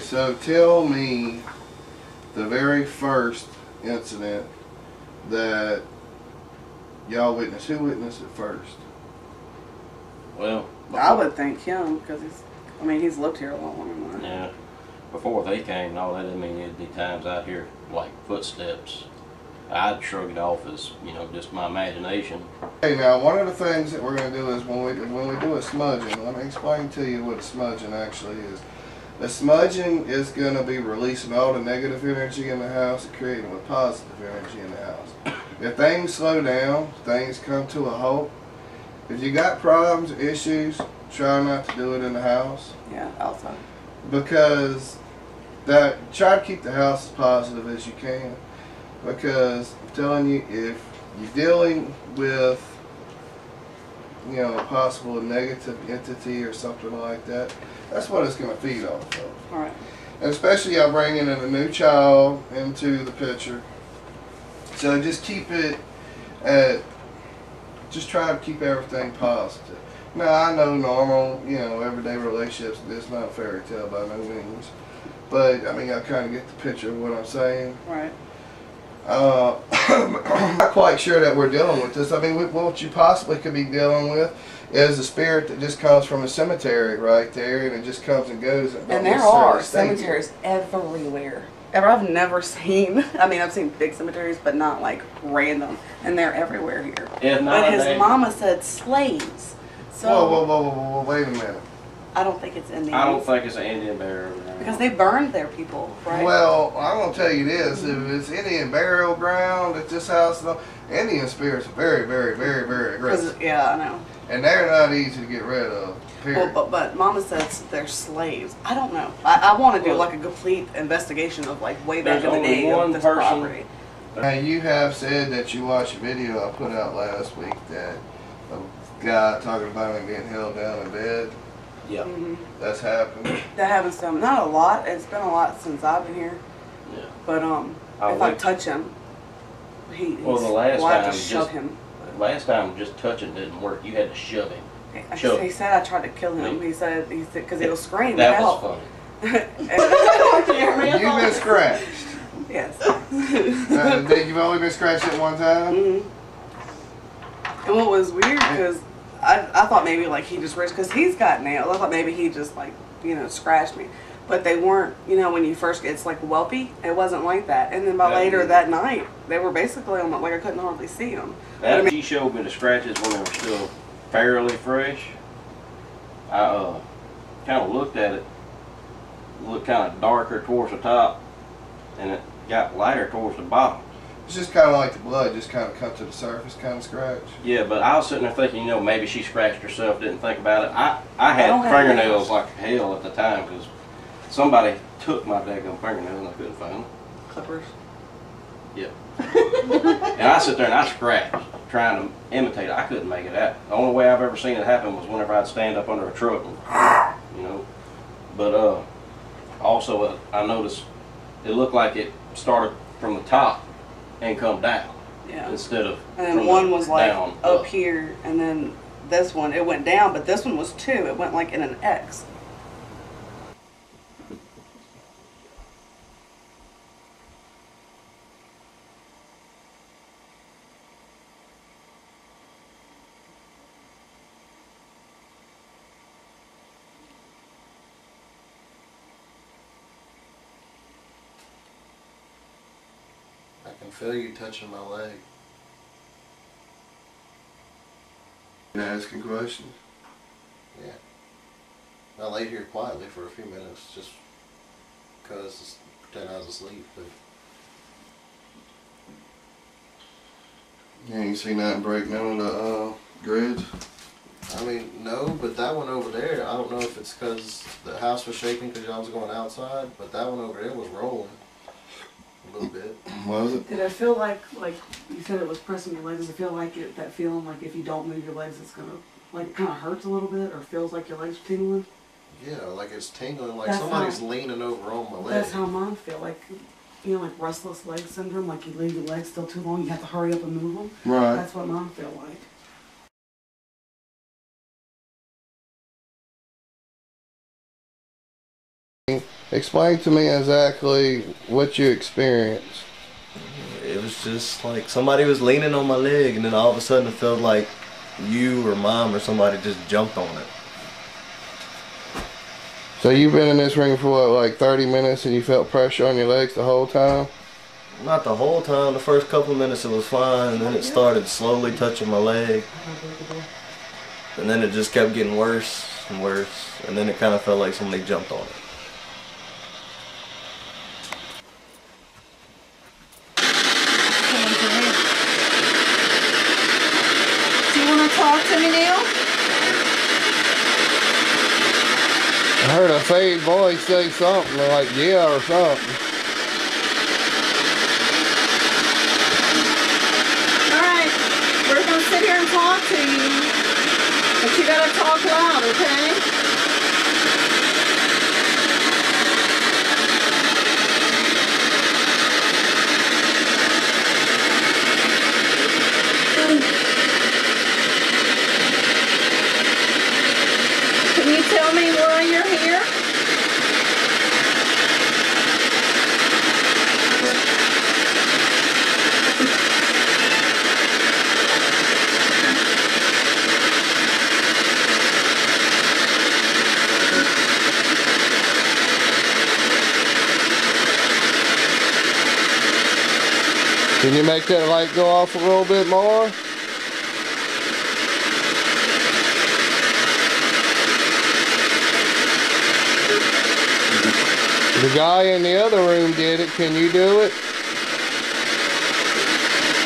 so tell me the very first incident that y'all witnessed. Who witnessed it first? Well, I would think him, because he's lived here a lot longer than that. yeah. Before they came and all that, I mean, it'd be times out here like footsteps. I'd shrug it off as, you know, just my imagination. Hey, now one of the things that we're going to do is when we do a smudging, let me explain to you what a smudging actually is. A smudging is going to be releasing all the negative energy in the house and creating a positive energy in the house. If things slow down, things come to a halt. If you got problems, issues, try not to do it in the house. Yeah, outside. Because try to keep the house as positive as you can. Because I'm telling you, if you're dealing with, you know, a possible negative entity or something like that, that's what it's going to feed off of. All right. And especially y'all bringing in a new child into the picture. So just keep it just try to keep everything positive. Now, I know normal, you know, everyday relationships, it's not a fairy tale by no means. But, I mean, I kind of get the picture of what I'm saying. Right. I'm not quite sure that we're dealing with this. I mean, what you possibly could be dealing with is a spirit that just comes from a cemetery right there, and it just comes and goes. And there are cemeteries everywhere. I've never seen, I've seen big cemeteries, but not like random. And they're everywhere here. But his mama said slaves. So Whoa, wait a minute. I don't think it's Indian. I don't think it's an Indian burial ground. Because they burned their people, right? Well, I'm going to tell you this. If it's Indian burial ground at this house, Indian spirits are very, very, very, very aggressive. Yeah, I know. And they're not easy to get rid of, period. Well, but Mama says they're slaves. I don't know. I want to do like a complete investigation of like way back in the day of this property. Now, you have said that you watched a video I put out last week that a guy talking about him being held down in bed. Yeah. Mm-hmm. That's happened. That happens to him. Not a lot. It's been a lot since I've been here. Yeah. But if I touch him, the last time, I have to shove him. Last time, just touching didn't work. You had to shove him. He said I tried to kill him. He said because he'll scream. That was funny. You've been scratched. Yes. You've only been scratched at one time? Mm-hmm. And what was weird, because I thought maybe like he just because he's got nails. I thought maybe he just like, you know, scratched me. But they weren't, you know, when you first it's like whelpy. It wasn't like that. And then by later that night, they were basically on like I couldn't hardly see them. She showed me the scratches when they were still fairly fresh. I kind of looked at it. It looked kind of darker towards the top, and it got lighter towards the bottom. It's just kind of like the blood just kind of come to the surface, kind of scratch. Yeah, but I was sitting there thinking, you know, maybe she scratched herself, didn't think about it. I had fingernails like hell at the time because somebody took my daggone fingernails and I couldn't find them. Clippers. Yeah. And I sit there and I scratched, trying to imitate it. I couldn't make it out. The only way I've ever seen it happen was whenever I'd stand up under a truck, and, you know. But also I noticed it looked like it started from the top and come down. Yeah. Instead of and then one was like up here, and then this one it went down, but this one was two. It went like in an X. I can feel you touching my leg. Asking questions? Yeah. I laid here quietly for a few minutes just because pretend I was asleep. But yeah, you see nothing break none of the grids? I mean, no, but that one over there, I don't know if it's because the house was shaking because y'all was going outside, but that one over there was rolling. A little bit. Was it? Did it feel like you said it was pressing your legs? Does it feel like that feeling like if you don't move your legs, it's gonna like it kind of hurts a little bit, or feels like your legs are tingling? Yeah, like it's tingling, like somebody's leaning over on my leg. That's how mine feel. Like, you know, like restless leg syndrome. Like you leave your legs still too long, you have to hurry up and move them. Right. That's what mine feel like. Explain to me exactly what you experienced. It was just like somebody was leaning on my leg, and then all of a sudden it felt like you or mom or somebody just jumped on it. So you've been in this ring for what, like 30 minutes, and you felt pressure on your legs the whole time? Not the whole time. The first couple of minutes it was fine, and then it started slowly touching my leg. And then it just kept getting worse and worse, and then it kind of felt like somebody jumped on it. Do you want to talk to me now? I heard a fade voice say something like yeah or something. Alright, we're going to sit here and talk to you. But you got to talk loud, okay? Can you tell me why you're here? Can you make that light go off a little bit more? The guy in the other room did it. Can you do it?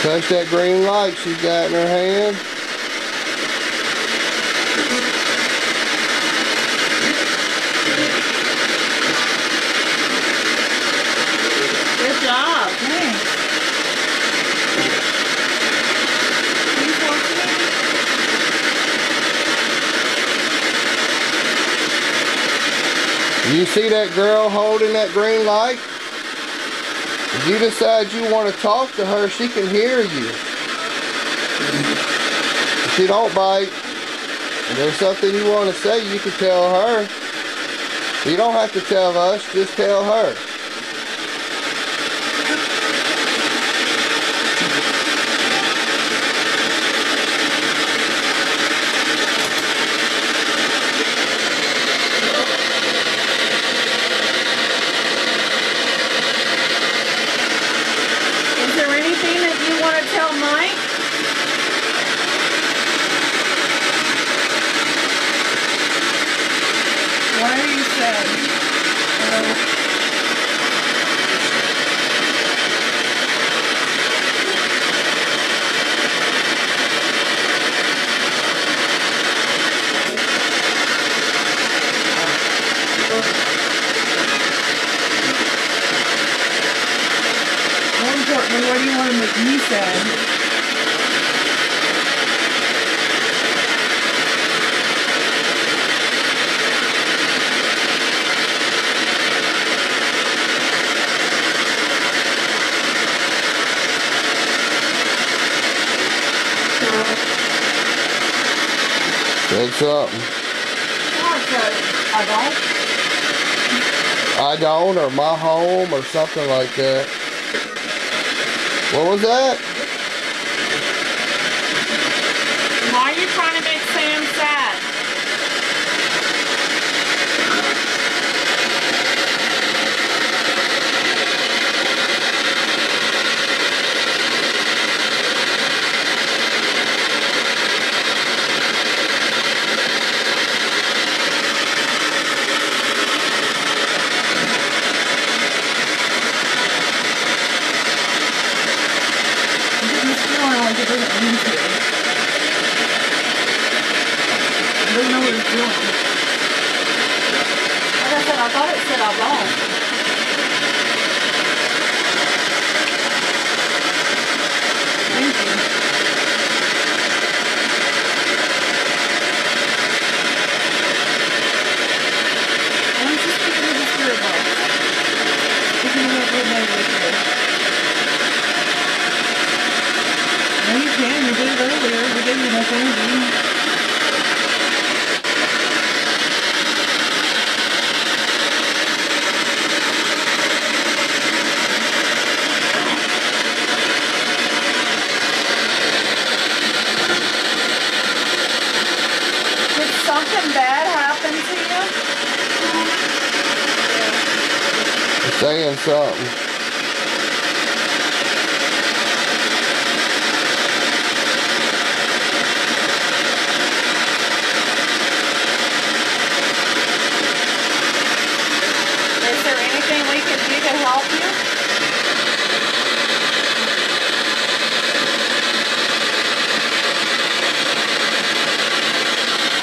Touch that green light she's got in her hand. Good job. Thanks. Please watch me. You see that girl holding that green light? If you decide you want to talk to her, she can hear you. If she don't bite, and there's something you want to say, you can tell her. You don't have to tell us, just tell her. Is there anything that you want to tell Mike? What are you saying? More importantly, what do you want to make me say? Said something. I don't, or my home, or something like that. What was that? Why are you trying to make Sam sad? He's feeling like it doesn't mean to. He doesn't know what he's doing. Like I said, I thought it said out loud. Thank you. Why don't you speak to the spirit box? We can have a good night with you. No, you can. You did it earlier. We gave you enough energy. saying something. Is there anything we can do to help you?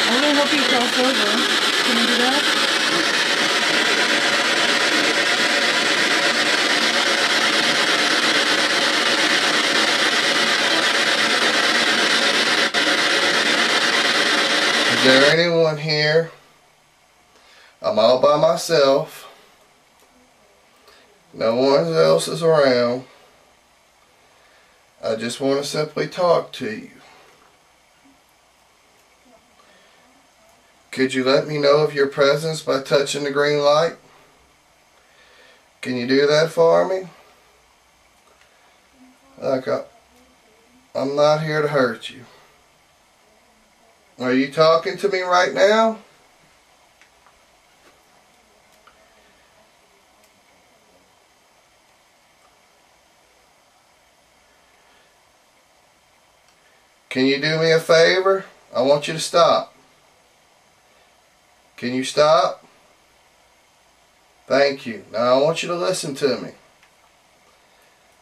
I'm gonna help you cross over. Can you do that? Is there anyone here? I'm all by myself. No one else is around. I just want to simply talk to you. Could you let me know of your presence by touching the green light? Can you do that for me? Look, I'm not here to hurt you. Are you talking to me right now? Can you do me a favor? I want you to stop. Can you stop? Thank you. Now I want you to listen to me.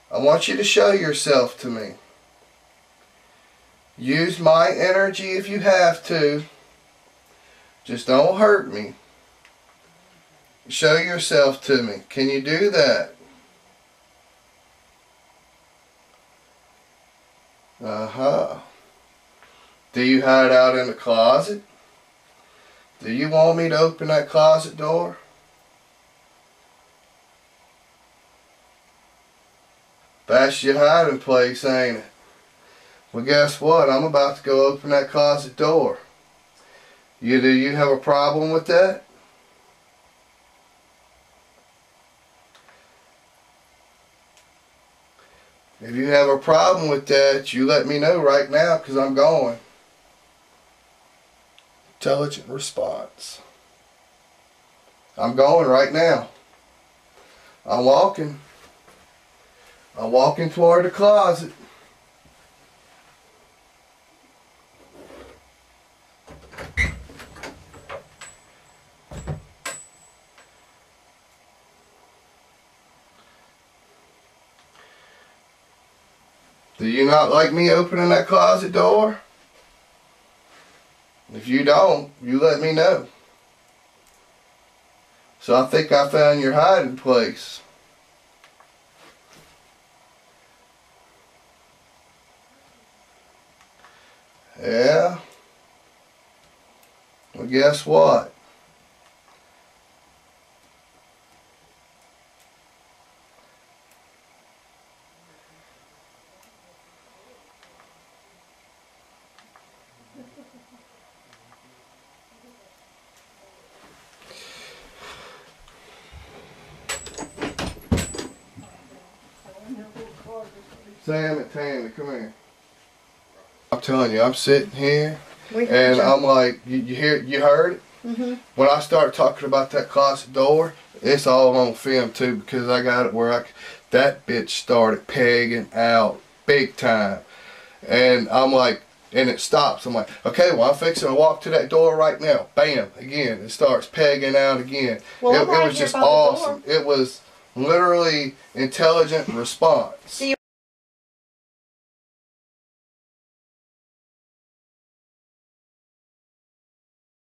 I want you to show yourself to me. Use my energy if you have to. Just don't hurt me. Show yourself to me. Can you do that? Uh-huh. Do you hide out in the closet? Do you want me to open that closet door? That's your hiding place, ain't it? Well, guess what? I'm about to go open that closet door. Do you have a problem with that? If you have a problem with that, you let me know right now, because I'm going. Intelligent response. I'm going right now. I'm walking. I'm walking toward the closet. Do you not like me opening that closet door? If you don't, you let me know. So I think I found your hiding place. Yeah? Well, guess what? Sam and Tammy, come here. I'm telling you, I'm sitting here, and I'm like, you heard it? Mm-hmm. When I start talking about that closet door, it's all on film too, because I got it where that bitch started pegging out big time. And I'm like, and it stops. I'm like, okay, well, I'm fixing to walk to that door right now. Bam, again, it starts pegging out again. Well, it was just awesome. It was literally intelligent response.